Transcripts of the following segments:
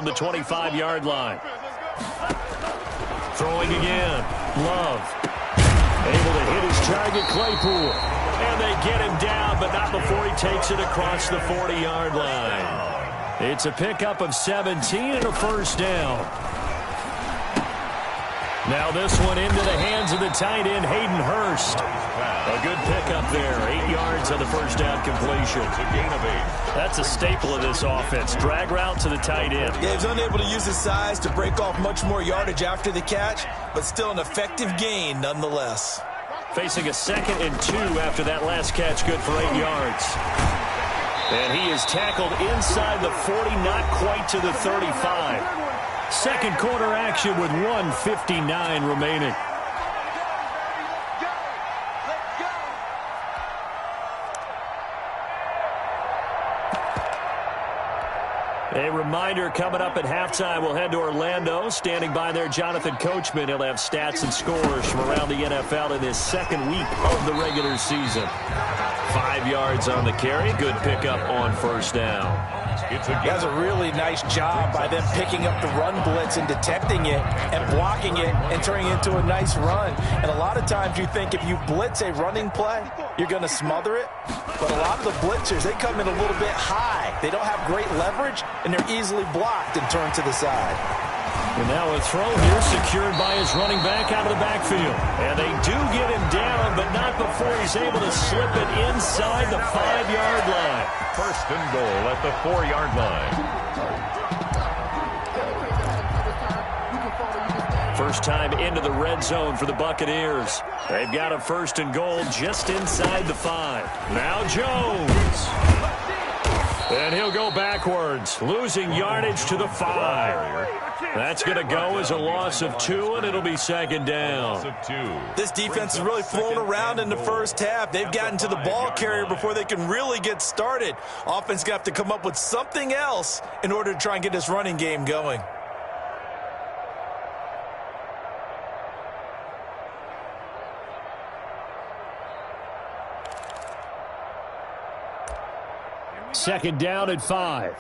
from the 25-yard line. Throwing again. Love. Able to hit his target, Claypool. And they get him down, but not before he takes it across the 40-yard line. It's a pickup of 17 and a first down. Now this one into the hands of the tight end, Hayden Hurst. A good pickup there. 8 yards on the first down completion. It's a gain of 8. That's a staple of this offense. Drag route to the tight end. Yeah, he was unable to use his size to break off much more yardage after the catch, but still an effective gain nonetheless. Facing a 2nd and 2 after that last catch, good for 8 yards. And he is tackled inside the 40, not quite to the 35. Second quarter action with 1:59 remaining. A reminder, coming up at halftime, we'll head to Orlando. Standing by there, Jonathan Coachman. He'll have stats and scores from around the NFL in his second week of the regular season. 5 yards on the carry. Good pickup on first down. That's a really nice job by them picking up the run blitz and detecting it and blocking it and turning it into a nice run. And a lot of times you think if you blitz a running play, you're going to smother it. But a lot of the blitzers, they come in a little bit high. They don't have great leverage, and they're easily blocked and turned to the side. And now a throw here secured by his running back out of the backfield. And they do get him down, but not before he's able to slip it inside the 5-yard line. First and goal at the 4-yard line. First time into the red zone for the Buccaneers. They've got a first and goal just inside the 5. Now Jones. And he'll go backwards, losing yardage to the 5. That's going to go as a loss of 2, and it'll be second down. This defense has really flown around in the first half. They've gotten to the ball carrier before they can really get started. Offense got to come up with something else in order to try and get this running game going. Second down at 5.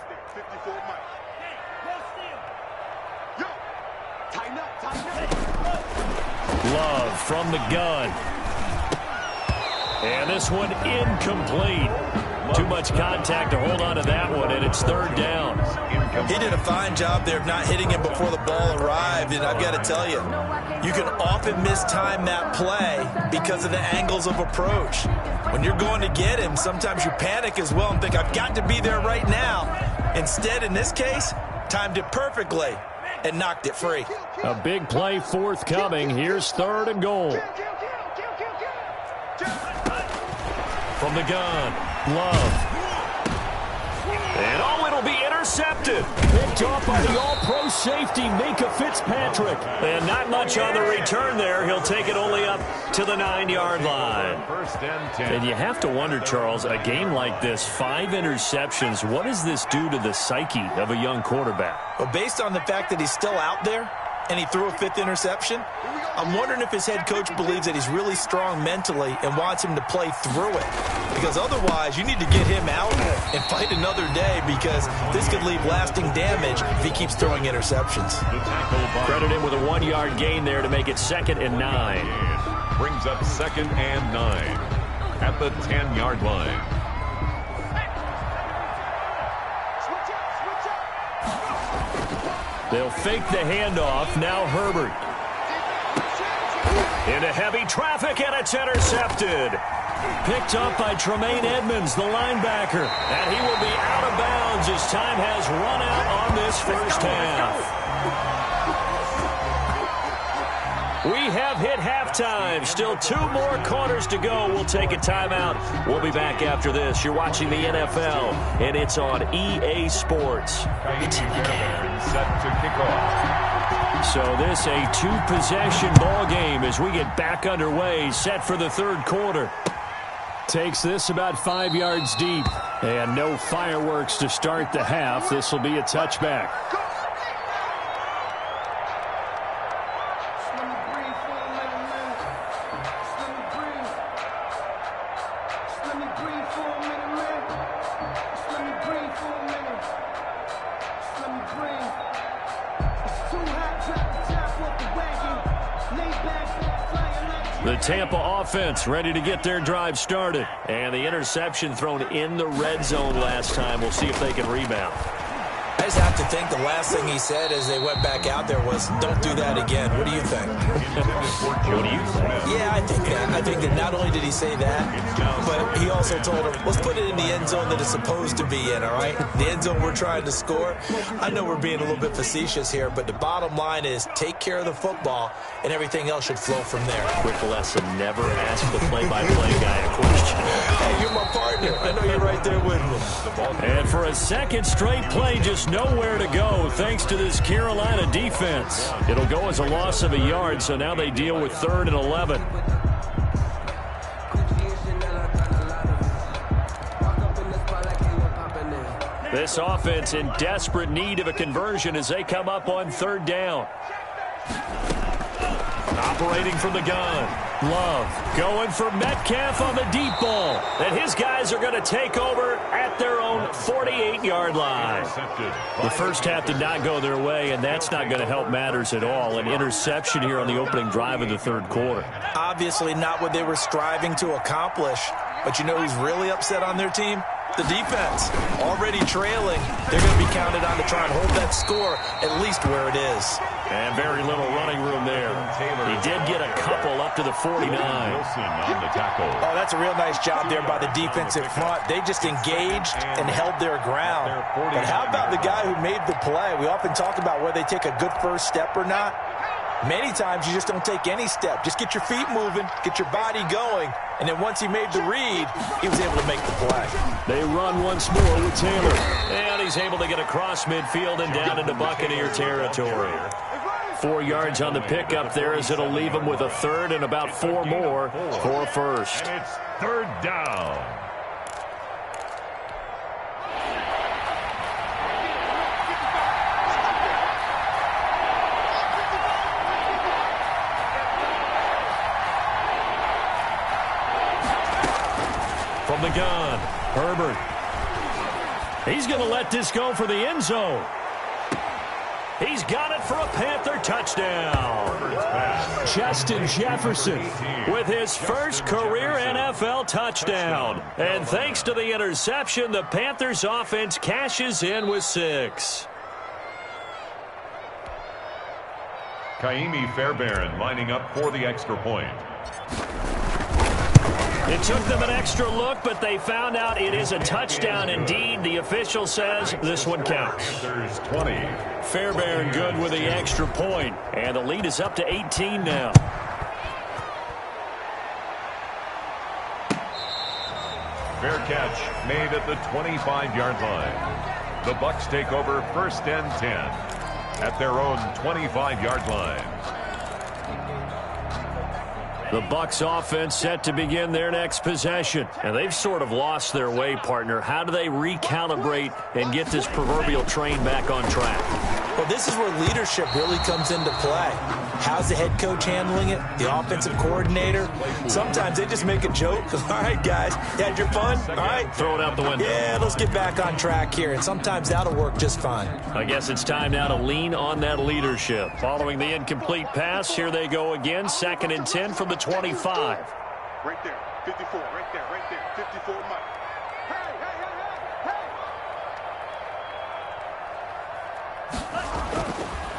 Love from the gun. And this one incomplete. Too much contact to hold on to that one, and it's third down. He did a fine job there of not hitting him before the ball arrived, and I've got to tell you, you can often mistime that play because of the angles of approach. When you're going to get him, sometimes you panic as well and think, I've got to be there right now. Instead, in this case, timed it perfectly and knocked it free. A big play forthcoming. Here's third and goal. From the gun, Love. And it'll be intercepted. Picked off by the all-pro safety, Minka Fitzpatrick. And not much on the return there. He'll take it only up to the 9-yard line. First and 10. And you have to wonder, Charles, a game like this, 5 interceptions, what does this do to the psyche of a young quarterback? But based on the fact that he's still out there and he threw a 5th interception, I'm wondering if his head coach believes that he's really strong mentally and wants him to play through it. Because otherwise, you need to get him out and fight another day, because this could leave lasting damage if he keeps throwing interceptions. Credit him with a 1-yard gain there to make it 2nd and 9. Brings up 2nd and 9 at the 10-yard line. They'll fake the handoff. Now Herbert. Into heavy traffic, and it's intercepted. Picked up by Tremaine Edmonds, the linebacker. And he will be out of bounds as time has run out on this first half. We have hit halftime. Still 2 more quarters to go. We'll take a timeout. We'll be back after this. You're watching the NFL, and it's on EA Sports. It's in the game. Set to kick off. So this a 2-possession ball game as we get back underway, set for the third quarter. Takes this about 5 yards deep, and no fireworks to start the half. This will be a touchback. The Tampa offense ready to get their drive started. And the interception thrown in the red zone last time. We'll see if they can rebound. I just have to think the last thing he said as they went back out there was, don't do that again. What do you think? What do you think? Yeah, I think that. I think that not only did he say that, but he also told him, let's put it in the end zone that it's supposed to be in, all right? The end zone we're trying to score. I know we're being a little bit facetious here, but the bottom line is take care of the football, and everything else should flow from there. Quick lesson, never ask the play-by-play guy a question. Hey, you're my partner. I know you're right there with me. And for a second straight play, just nowhere to go thanks to this Carolina defense. It'll go as a loss of a yard, so now they deal with 3rd and 11. This offense in desperate need of a conversion as they come up on 3rd down. Operating from the gun. Love going for Metcalf on the deep ball. And his guys are going to take over at their own 48-yard line. The first half did not go their way, and that's not going to help matters at all. An interception here on the opening drive of the 3rd quarter. Obviously not what they were striving to accomplish. But you know who's really upset on their team? The defense. Already trailing. They're going to be counted on to try and hold that score at least where it is. And very little running room there. He did get a couple up to the 49. Oh, that's a real nice job there by the defensive front. They just engaged and held their ground. But how about the guy who made the play? We often talk about whether they take a good first step or not. Many times you just don't take any step. Just get your feet moving, get your body going, and then once he made the read, he was able to make the play. They run once more with Taylor. And he's able to get across midfield and down into Buccaneer territory. 4 yards on the pickup there as it'll leave him with a 3rd and about 4 more for a first. And it's 3rd down. From the gun, Herbert. He's going to let this go for the end zone. He's got it for a Panther touchdown. Justin Jefferson with his first career NFL touchdown. And thanks to the interception, the Panthers offense cashes in with 6. Kaimi Fairbairn lining up for the extra point. It took them an extra look, but they found out it is a touchdown indeed. The official says this one counts. There's 20. Fairbairn good with the extra point, and the lead is up to 18 now. Fair catch made at the 25-yard line. The Bucs take over 1st and 10 at their own 25-yard line. The Bucs offense set to begin their next possession. And they've sort of lost their way, partner. How do they recalibrate and get this proverbial train back on track? Well, this is where leadership really comes into play. How's the head coach handling it? The offensive coordinator? Sometimes they just make a joke. All right, guys, you had your fun? All right. Throw it out the window. Yeah, let's get back on track here. And sometimes that'll work just fine. I guess it's time now to lean on that leadership. Following the incomplete pass, here they go again. 2nd and 10 from the 25. Right there, 54, right there, 54, Mike.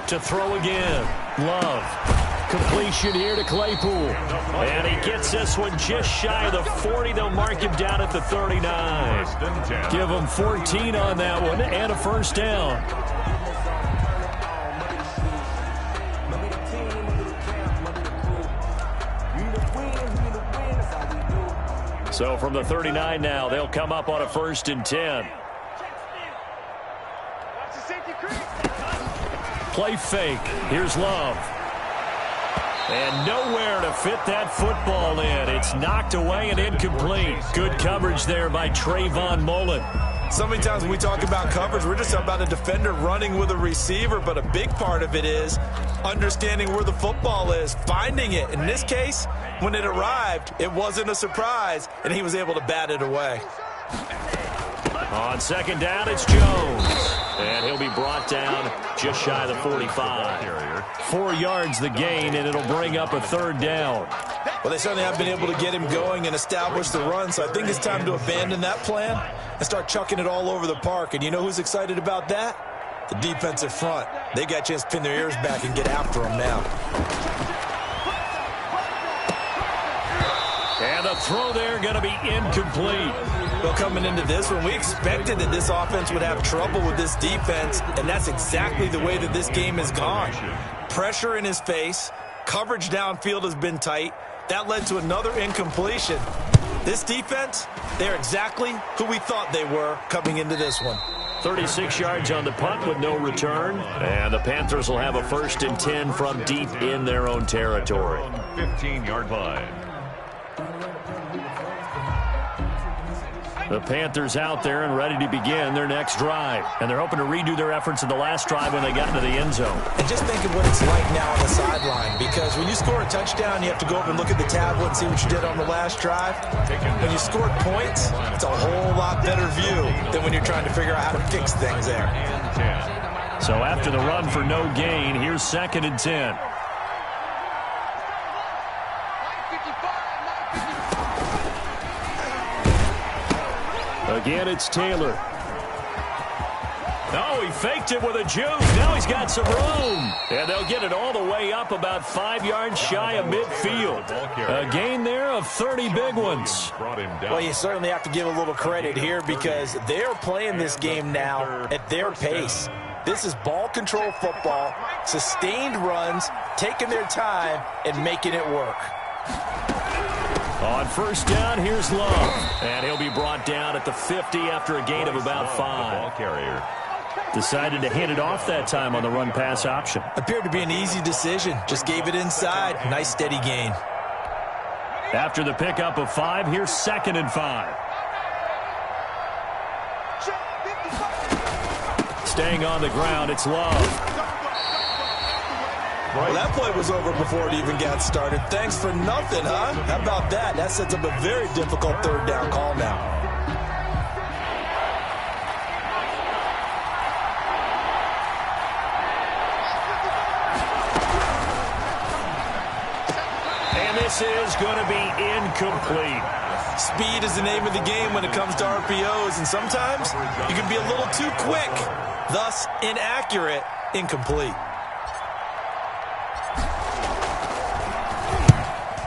To throw again. Love. Completion here to Claypool. And he gets this one just shy of the 40. They'll mark him down at the 39. Give him 14 on that one and a first down. So from the 39 now, they'll come up on a 1st and 10. Play fake. Here's Love. And nowhere to fit that football in. It's knocked away and incomplete. Good coverage there by Trayvon Mullen. So many times when we talk about coverage, we're just about a defender running with a receiver, but a big part of it is understanding where the football is, finding it. In this case, when it arrived, it wasn't a surprise, and he was able to bat it away. On 2nd down, it's Jones. And he'll be brought down just shy of the 45. 4 yards the gain, and it'll bring up a 3rd down. Well, they certainly have been able to get him going and establish the run, so I think it's time to abandon that plan and start chucking it all over the park. And you know who's excited about that? The defensive front. They got a chance to pin their ears back and get after him now. And the throw there going to be incomplete. Well, coming into this one, we expected that this offense would have trouble with this defense, and that's exactly the way that this game has gone. Pressure in his face. Coverage downfield has been tight. That led to another incompletion. This defense, they're exactly who we thought they were coming into this one. 36 yards on the punt with no return. And the Panthers will have a 1st and 10 from deep in their own territory. 15-yard line. The Panthers out there and ready to begin their next drive. And they're hoping to redo their efforts in the last drive when they got into the end zone. And just think of what it's like now on the sideline, because when you score a touchdown, you have to go over and look at the tablet and see what you did on the last drive. When you scored points, it's a whole lot better view than when you're trying to figure out how to fix things there. So after the run for no gain, here's 2nd and 10. Again, it's Taylor. Oh, he faked it with a juke. Now he's got some room. And they'll get it all the way up about 5 yards shy of midfield. A gain there of 30 big ones. Well, you certainly have to give a little credit here because they're playing this game now at their pace. This is ball control football, sustained runs, taking their time and making it work. On 1st down, here's Love. And he'll be brought down at the 50 after a gain of about 5. Decided to hand it off that time on the run-pass option. Appeared to be an easy decision. Just gave it inside. Nice, steady gain. After the pickup of 5, here's 2nd and 5. Staying on the ground, it's Love. Well, that play was over before it even got started. Thanks for nothing, huh? How about that? That sets up a very difficult 3rd down call now. And this is going to be incomplete. Speed is the name of the game when it comes to RPOs, and sometimes you can be a little too quick, thus inaccurate, incomplete.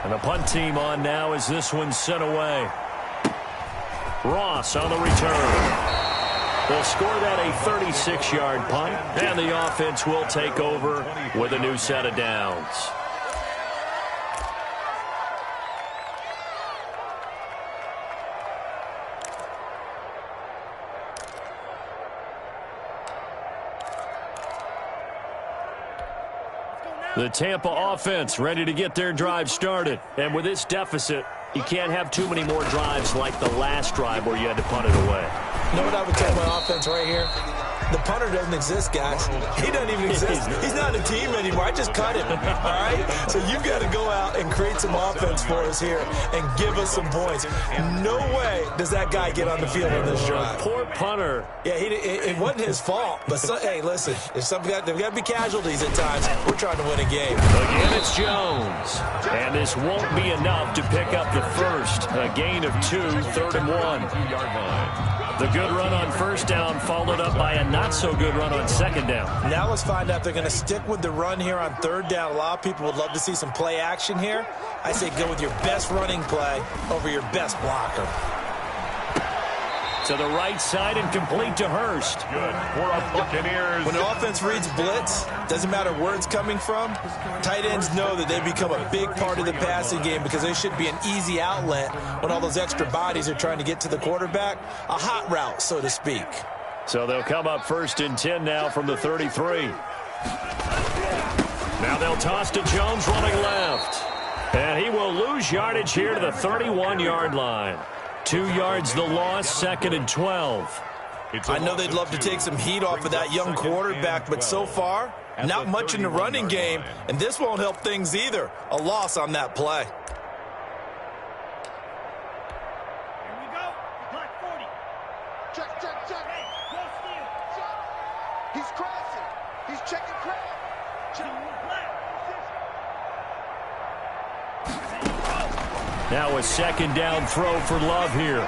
And the punt team on now as this one's sent away. Ross on the return. They'll score that a 36-yard punt, and the offense will take over with a new set of downs. The Tampa offense ready to get their drive started. And with this deficit, you can't have too many more drives like the last drive where you had to punt it away. You know what I would tell my offense right here? The punter doesn't exist, guys. He doesn't even exist. He's not a team anymore. I just cut him, all right? So you've got to go out and create some offense for us here and give us some points. No way does that guy get on the field on this drive. Poor punter. Yeah, it wasn't his fault. But, hey, listen, there's got to be casualties at times. We're trying to win a game. Again, it's Jones. And this won't be enough to pick up the 1st. A gain of 2, 3rd and 1. 2-yard line. The good run on 1st down followed up by a not-so-good run on 2nd down. Now let's find out if they're going to stick with the run here on 3rd down. A lot of people would love to see some play action here. I say go with your best running play over your best blocker. To the right side and complete to Hurst. Good for our Buccaneers. When the offense reads blitz, doesn't matter where it's coming from, tight ends know that they become a big part of the passing game because they should be an easy outlet when all those extra bodies are trying to get to the quarterback. A hot route, so to speak. So they'll come up 1st and 10 now from the 33. Now they'll toss to Jones running left. And he will lose yardage here to the 31-yard line. 2 yards the loss, 2nd and 12. I know they'd love to take some heat off of that young quarterback, but so far, not much in the running game, and this won't help things either. A loss on that play. Here we go. Block 40. Check. Hey, go steal. Now a second down throw for Love here.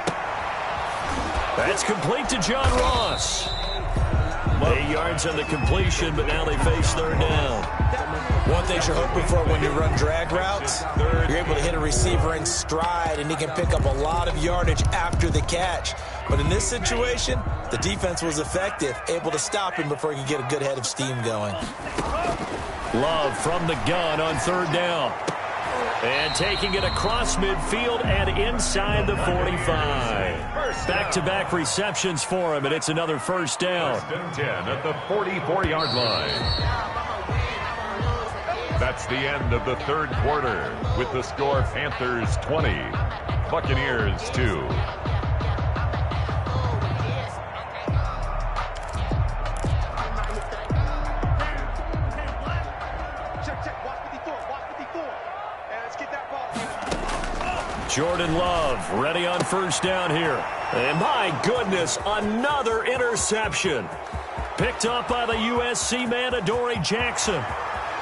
That's complete to John Ross. 8 yards on the completion, but now they face third down. One thing you're hoping for when you run drag routes, you're able to hit a receiver in stride, and he can pick up a lot of yardage after the catch. But in this situation, the defense was effective, able to stop him before he could get a good head of steam going. Love from the gun on third down. And taking it across midfield and inside the 45. Back-to-back receptions for him, and it's another first down. First and 10 at the 44-yard line. That's the end of the third quarter with the score Panthers 20, Buccaneers 2. Jordan Love ready on first down here. And my goodness, another interception. Picked up by the USC man, Adoree Jackson.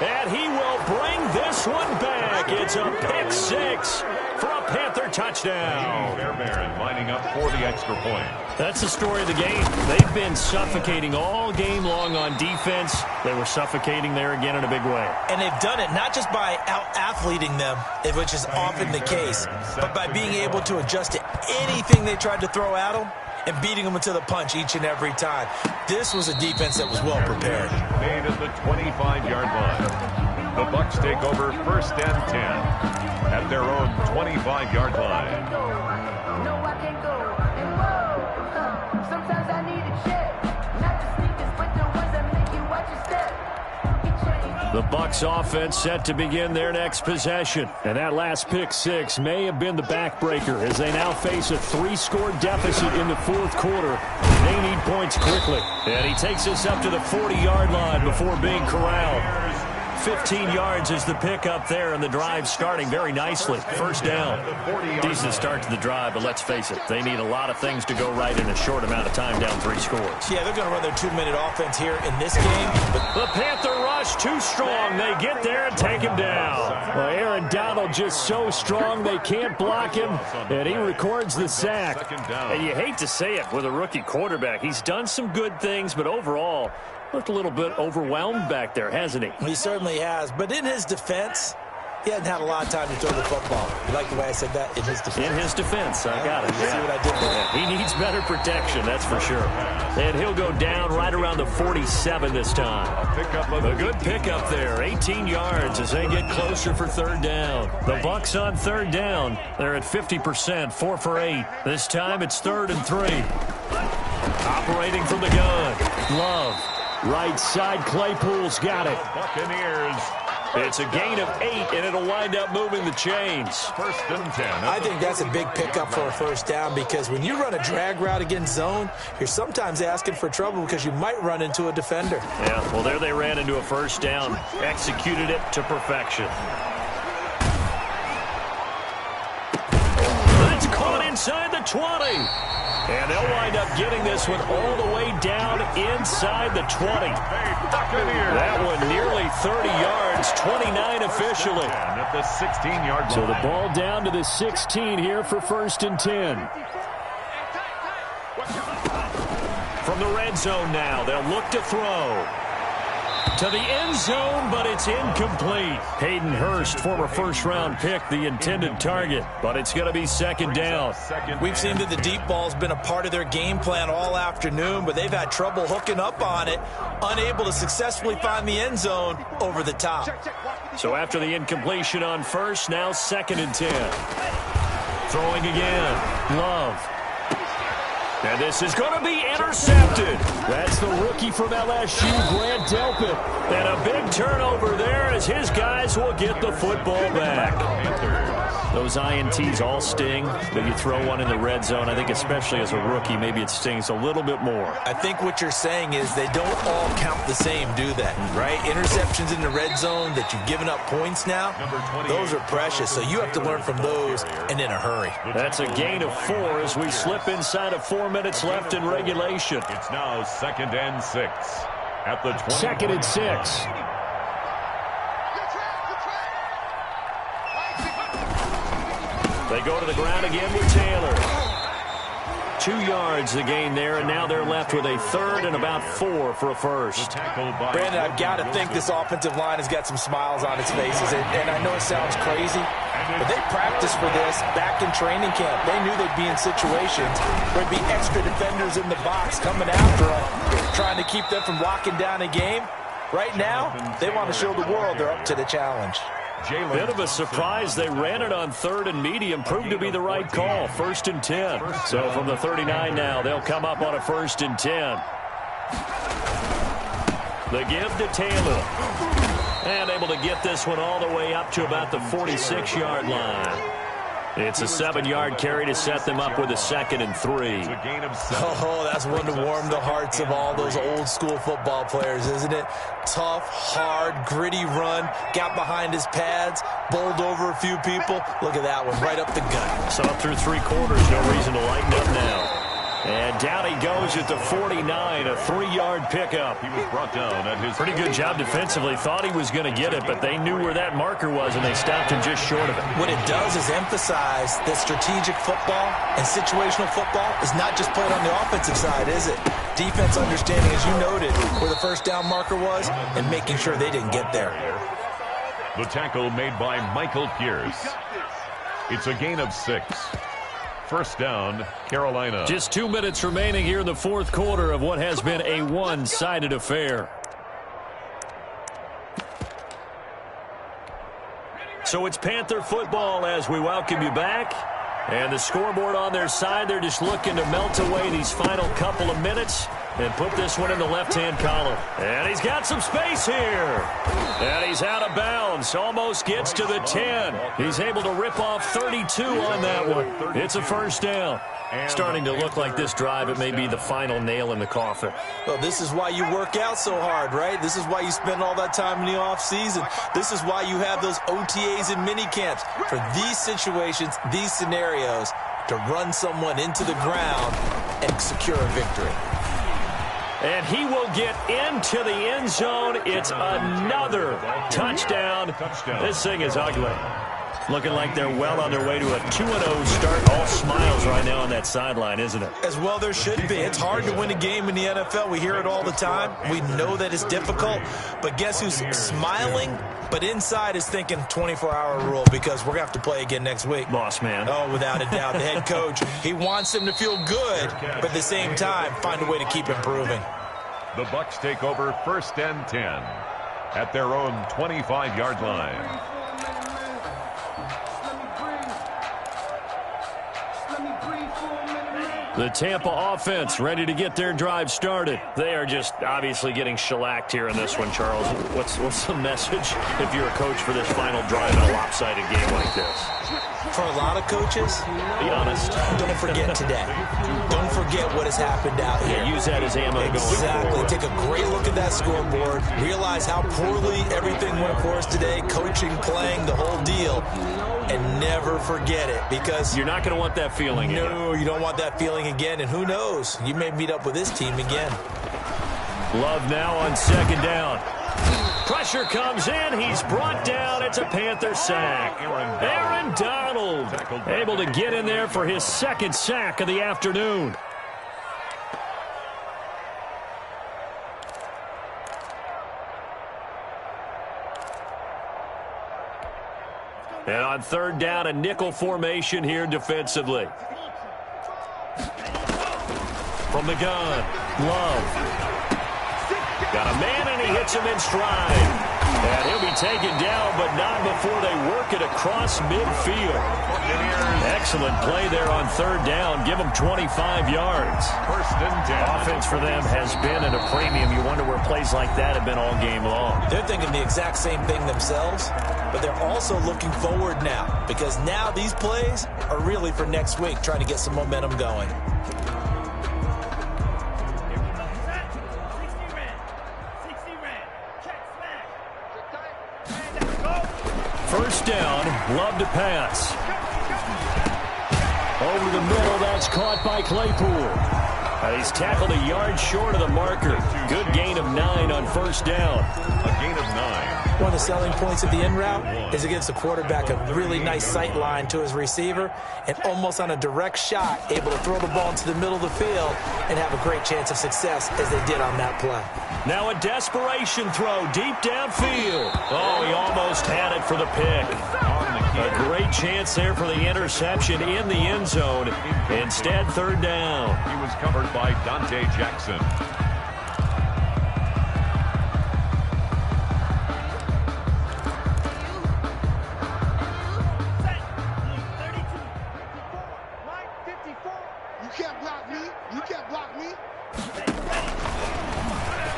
And he will bring this one back. It's a pick six for a Panther touchdown. Fairbairn lining up for the extra point. That's the story of the game. They've been suffocating all game long on defense. They were suffocating there again in a big way. And they've done it not just by out-athleting them, which is often the case, but by being able to adjust to anything they tried to throw at them and beating them into the punch each and every time. This was a defense that was well prepared. Made at the 25-yard line. The Bucs take over first and 10 at their own 25-yard line. The Bucs offense set to begin their next possession. And that last pick six may have been the backbreaker as they now face a 3-score deficit in the fourth quarter. They need points quickly. And he takes us up to the 40-yard line before being corralled. 15 yards is the pickup there, and the drive starting very nicely. First down. Decent start to the drive, but let's face it, they need a lot of things to go right in a short amount of time down 3 scores. Yeah, they're going to run their 2-minute offense here in this game. But the Panther rush too strong. They get there and take him down. Well, Aaron Donald just so strong they can't block him, and he records the sack. And you hate to say it with a rookie quarterback. He's done some good things, but overall, looked a little bit overwhelmed back there, hasn't he? He certainly has. But in his defense, he hasn't had a lot of time to throw the football. You like the way I said that? In his defense. In his defense. I got it. You see what I did there? Yeah, he needs better protection, that's for sure. And he'll go down right around the 47 this time. A good pickup there. 18 yards as they get closer for third down. The Bucs on third down. They're at 50%, 4 for 8. This time it's 3rd and 3. Operating from the gun. Love. Right side, Claypool's got it. Buccaneers. It's a gain of 8, and it'll wind up moving the chains. First and 10. I think that's a big pickup for a first down because when you run a drag route against zone, you're sometimes asking for trouble because you might run into a defender. Yeah, well, there they ran into a first down. Executed it to perfection. That's caught inside the 20. And they'll wind up getting this one all the way down inside the 20. That one nearly 30 yards, 29 officially. At the 16-yard line. So the ball down to the 16 here for first and 10. From the red zone now, they'll look to throw. To the end zone, but it's incomplete. Hayden Hurst, former first-round pick, the intended target, but it's going to be second down. We've seen that the deep ball's been a part of their game plan all afternoon, but they've had trouble hooking up on it, unable to successfully find the end zone over the top. So after the incompletion on first, now second and 10. Throwing again. Love. And this is going to be intercepted. That's the rookie from LSU, Grant Delpit. And a big turnover there as his guys will get the football back. Those INTs all sting, but you throw one in the red zone. I think especially as a rookie, maybe it stings a little bit more. I think what you're saying is they don't all count the same, do they? Right? Interceptions in the red zone that you've given up points now, those are precious. So you have to learn from those and in a hurry. That's a gain of 4 as we slip inside of 4 minutes left in regulation. It's now 2nd and 6. at the 20. Second and 6. They go to the ground again with Taylor. 2 yards the gain there, and now they're left with a third and about 4 for a first. Brandon, I've got to think this offensive line has got some smiles on its faces, and I know it sounds crazy, but they practiced for this back in training camp. They knew they'd be in situations where there'd be extra defenders in the box coming after them, trying to keep them from locking down a game. Right now, they want to show the world they're up to the challenge. Bit of a surprise. They ran it on third and medium. Proved to be the right call. First and 10. So from the 39 now, they'll come up on a first and 10. The give to Taylor. And able to get this one all the way up to about the 46-yard line. It's a 7-yard carry to set them up with a second and 3. Oh, that's one to warm the hearts of all those old-school football players, isn't it? Tough, hard, gritty run, got behind his pads, bowled over a few people. Look at that one, right up the gut. So up through 3 quarters, no reason to lighten up now. And down he goes at the 49, a 3-yard pickup. He was brought down at his... Pretty good job defensively. Thought he was going to get it, but they knew where that marker was, and they stopped him just short of it. What it does is emphasize that strategic football and situational football is not just played on the offensive side, is it? Defense understanding, as you noted, where the first down marker was and making sure they didn't get there. The tackle made by Michael Pierce. It's a gain of 6. First down, Carolina. Just 2 minutes remaining here in the fourth quarter of what has been a one-sided affair. So it's Panther football as we welcome you back. And the scoreboard on their side, they're just looking to melt away these final couple of minutes and put this one in the left-hand column. And he's got some space here. And he's out of bounds. Almost gets to the 10. He's able to rip off 32 on that one. It's a first down. Starting to look like this drive, it may be the final nail in the coffin. Well, this is why you work out so hard, right? This is why you spend all that time in the offseason. This is why you have those OTAs and mini camps. For these situations, these scenarios, to run someone into the ground and secure a victory. And he will get into the end zone. It's another touchdown. This thing is ugly. Looking like they're well on their way to a 2-0 start. All smiles right now on that sideline, isn't it? As well there should be. It's hard to win a game in the NFL. We hear it all the time. We know that it's difficult. But guess who's smiling? But inside is thinking 24-hour rule because we're going to have to play again next week. Boss man. Oh, without a doubt. The head coach, he wants them to feel good, but at the same time, find a way to keep improving. The Bucs take over first and 10 at their own 25-yard line. The Tampa offense ready to get their drive started. They are just obviously getting shellacked here in this one, Charles. What's the message if you're a coach for this final drive in a lopsided game like this? For a lot of coaches, be honest. Don't forget today. Don't forget what has happened out here. Yeah, use that as ammo going forward. Exactly. Take a great look at that scoreboard. Realize how poorly everything went for us today. Coaching, playing, the whole deal. And never forget it because you're not going to want that feeling again. No, you don't want that feeling again. And who knows? You may meet up with this team again. Love now on second down. Pressure comes in. He's brought down. It's a Panther sack. Aaron Donald able to get in there for his second sack of the afternoon. And on third down, a nickel formation here defensively. From the gun, Love. Got a man, and he hits him in stride. And he'll be taken down, but not before they work it across midfield. Excellent play there on third down. Give them 25 yards. First and 10. Offense for them has been at a premium. You wonder where plays like that have been all game long. They're thinking the exact same thing themselves, but they're also looking forward now because now these plays are really for next week, trying to get some momentum going. First down, Love to pass. Over the middle, that's caught by Claypool. And he's tackled a yard short of the marker. Good gain of 9 on first down. A gain of 9. One of the selling points of the in route is it gives the quarterback a really nice sight line to his receiver and almost on a direct shot able to throw the ball into the middle of the field and have a great chance of success as they did on that play. Now a desperation throw deep downfield. Oh, he almost had it for the pick. A great chance there for the interception in the end zone. Instead, third down. He was covered by Dante Jackson.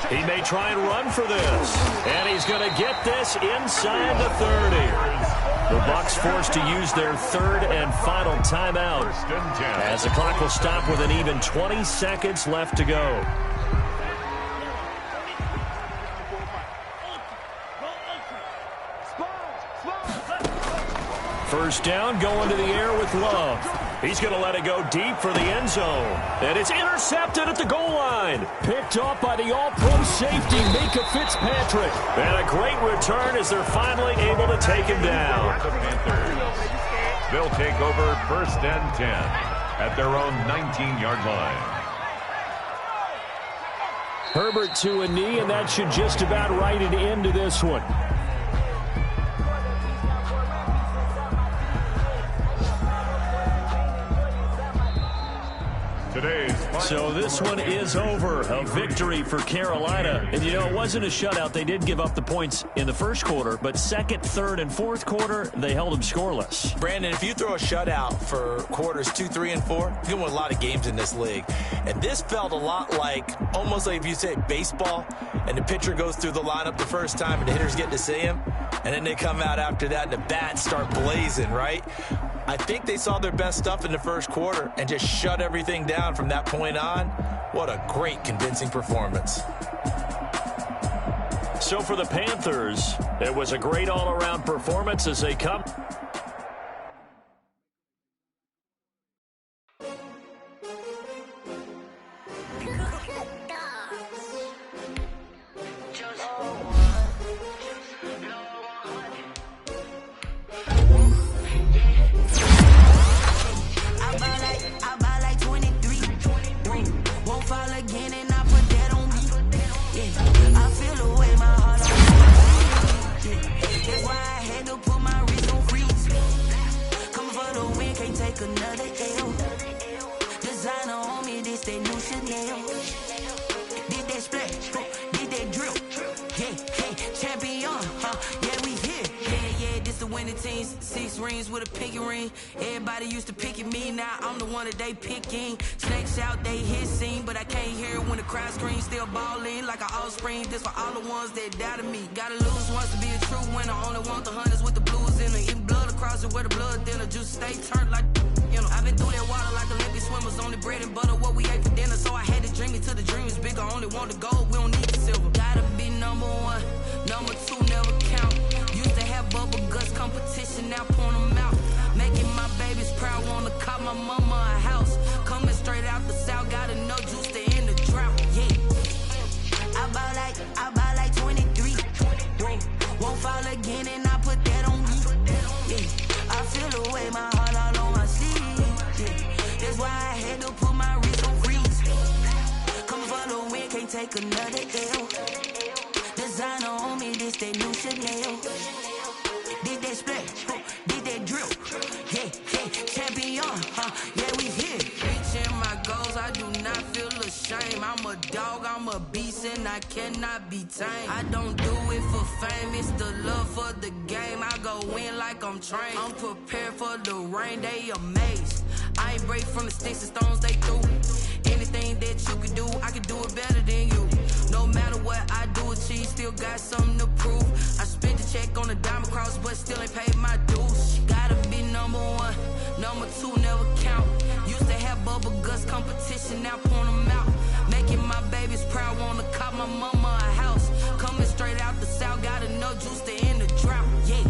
He may try and run for this. And he's going to get this inside the 30. The Bucs forced to use their third and final timeout as the clock will stop with an even 20 seconds left to go. First down, going to the air with Love. He's going to let it go deep for the end zone. And it's intercepted at the goal line. Picked off by the all-pro safety, Mika Fitzpatrick. And a great return as they're finally able to take him down. The Panthers. They'll take over first and 10 at their own 19-yard line. Herbert to a knee, and that should just about write it into this one. So this one is over. A victory for Carolina. And, you know, it wasn't a shutout. They did give up the points in the first quarter, but second, third, and fourth quarter, they held them scoreless. Brandon, if you throw a shutout for quarters 2, 3, and 4, you're going to win a lot of games in this league. And this felt a lot like, almost like if you say baseball, and the pitcher goes through the lineup the first time, and the hitters get to see him, and then they come out after that, and the bats start blazing, right? I think they saw their best stuff in the first quarter and just shut everything down from that point on. What a great, convincing performance. So for the Panthers, it was a great all-around performance as they come. I don't do it for fame, it's the love for the game. I go in like I'm trained. I'm prepared for the rain, they amazed. I ain't break from the sticks and stones they threw. Anything that you can do, I can do it better than you. No matter what I do, achieve, still got something to prove. I spent the check on the diamond cross, but still ain't paid my dues. Gotta be number one, number two never count. Used to have bubble guts competition, now point them out. Making my babies proud, wanna cop my mama a house. Coming straight out the south, got enough juice to end the drought, yeah.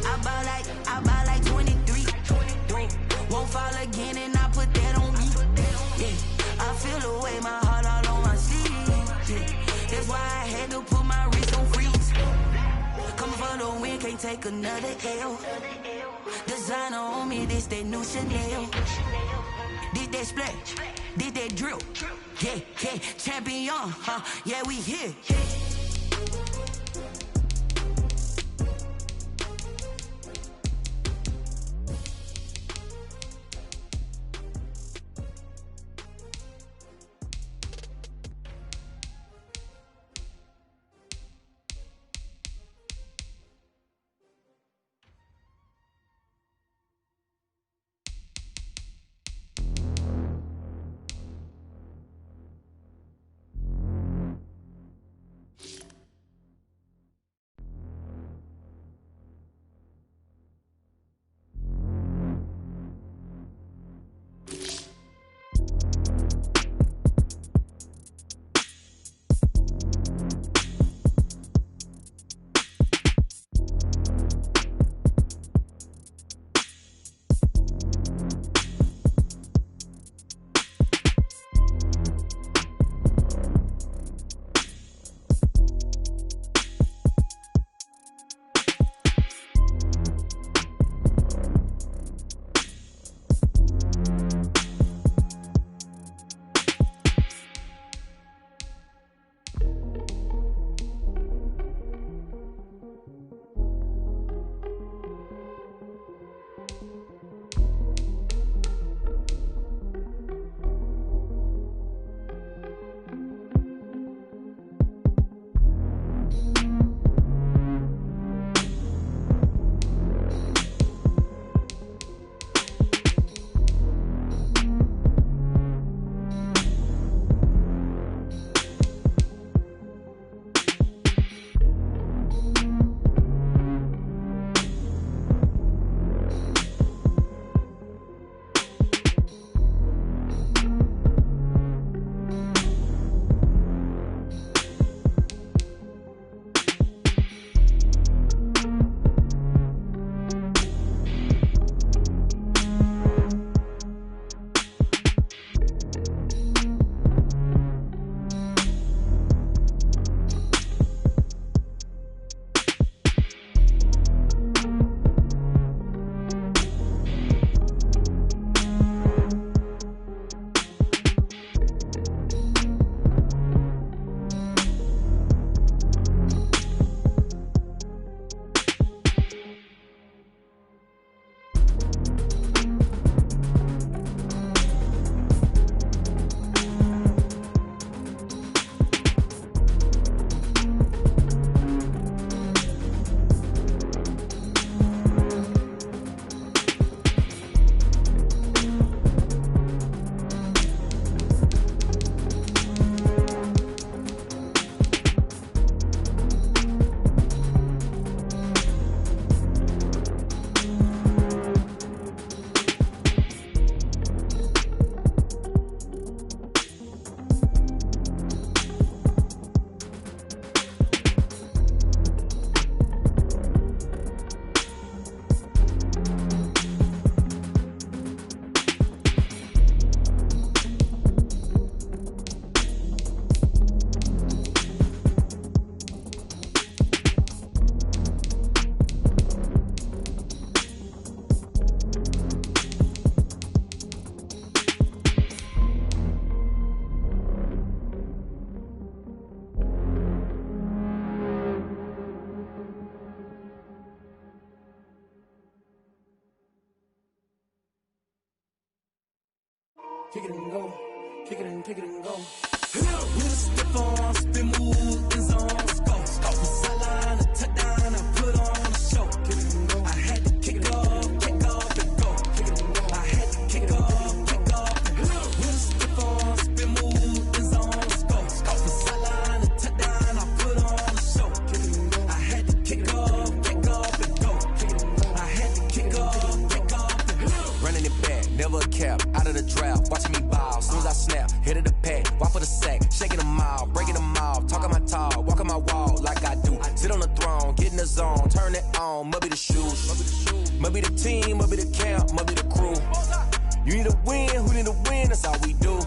I buy like 23. Won't fall again and I put that on me, yeah. I take another L. Designer on me, this that new Chanel. This that splash, this that drip. Yeah, yeah, champion, huh? Yeah, we here. kick it and go, kick it and go. With a stiff on, spin move, in zone, scope. Sideline, a touchdown, I put on a show. Kick it and go. I had to kick it off and go. Kick it and go. I had to kick off and go. With a stiff on, spin move, in zone, scope. Sideline, a touchdown, I put on a show. Kick it and go. I had to kick off and go. Kick it and go. I had to kick off and go. Running it back, never a cap, out of the drought, watching me ball. Soon as I snap, hit of the pack, walk for the sack, shaking them out, breaking them off, talking my talk, walking my wall like I do. Sit on the throne, get in the zone, turn it on, must be the shoes, must be the team, must be the camp, must be the crew. You need a win, who need a win, that's all we do.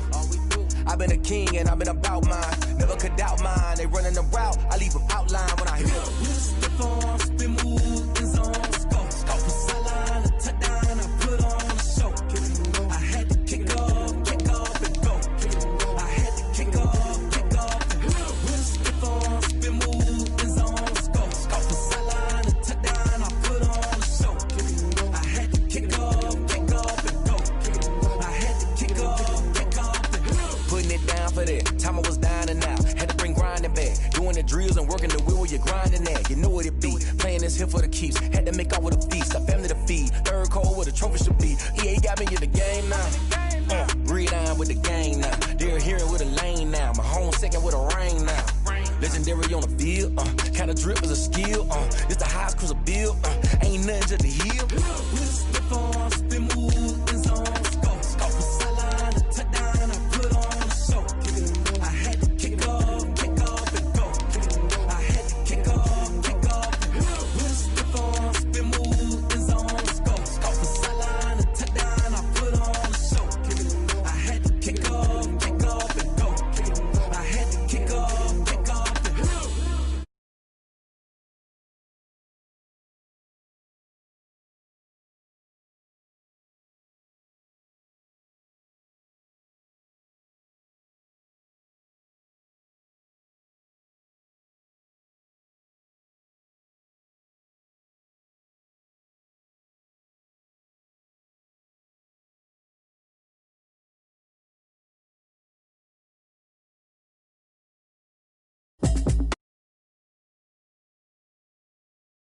I've been a king and I've been about mine, never could doubt mine. They running the route, I leave them outline when I hit. With a stiff on, spin move, night, you know what it be. Playing this here for the keeps. Had to make off with a feast, a family to feed. Third cold where the trophy should be. EA got me in the game now. Red on with the gang now. They're hearing with a lane now. My home second with a rain now. Legendary on the field, kinda drip is a skill, it's the highest cruiser bill, ain't nothing to the heel. With a stiff on, spin